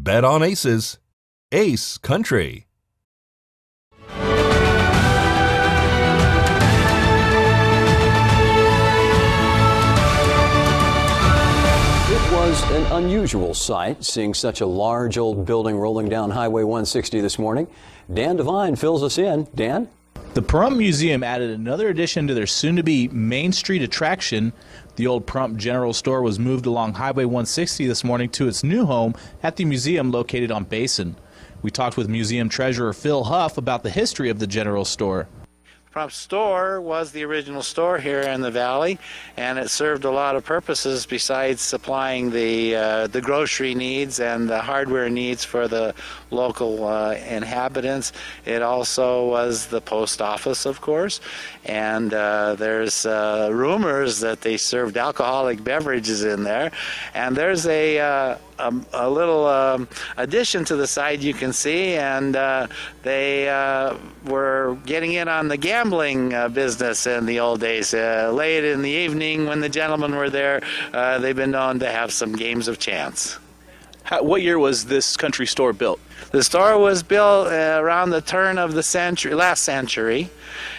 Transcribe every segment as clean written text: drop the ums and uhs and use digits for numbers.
Bet on Aces. Ace Country. It was an unusual sight, seeing such a large old building rolling down Highway 160 this morning. Dan Devine fills us in. Dan? The Pahrump Museum added another addition to their soon-to-be Main Street attraction. The old Pahrump General Store was moved along Highway 160 this morning to its new home at the museum located on Basin. We talked with museum treasurer Phil Huff about the history of the General Store. Pahrump store was the original store here in the valley, and it served a lot of purposes besides supplying the grocery needs and the hardware needs for the local inhabitants. It also was the post office, of course, and there's rumors that they served alcoholic beverages in there, and there's a little addition to the side you can see, and they were getting in on the gambling business in the old days. Late in the evening when the gentlemen were there, they've been known to have some games of chance. What year was this country store built? The store was built around the turn of the century, last century.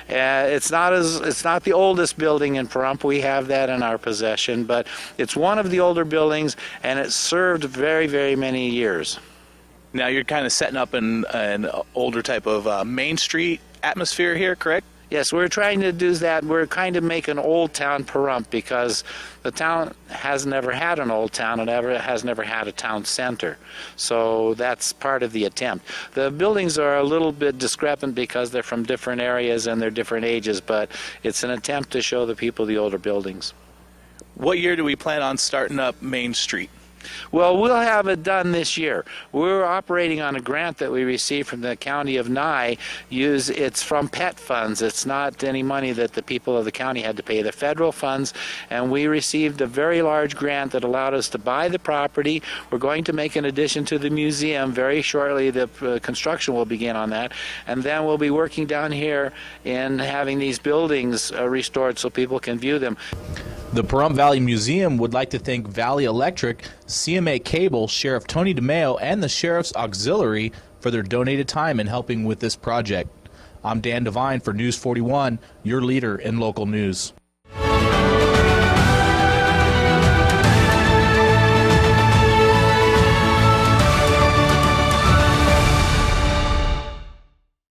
It's not the oldest building in Pahrump. We have that in our possession, but it's one of the older buildings, and it served very, very many years. Now you're kind of setting up an older type of Main Street atmosphere here, correct? Yes, we're trying to do that. We're kind of making Old Town Pahrump because the town has never had an old town and has never had a town center. So that's part of the attempt. The buildings are a little bit discrepant because they're from different areas and they're different ages, but it's an attempt to show the people the older buildings. What year do we plan on starting up Main Street? Well, we'll have it done this year. We're operating on a grant that we received from the county of Nye. It's from PET funds. It's not any money that the people of the county had to pay. The federal funds, and we received a very large grant that allowed us to buy the property. We're going to make an addition to the museum very shortly. The construction will begin on that, and then we'll be working down here in having these buildings restored so people can view them. The Pahrump Valley Museum would like to thank Valley Electric, CMA Cable, Sheriff Tony DeMeo, and the Sheriff's Auxiliary for their donated time in helping with this project. I'm Dan Devine for News 41, your leader in local news.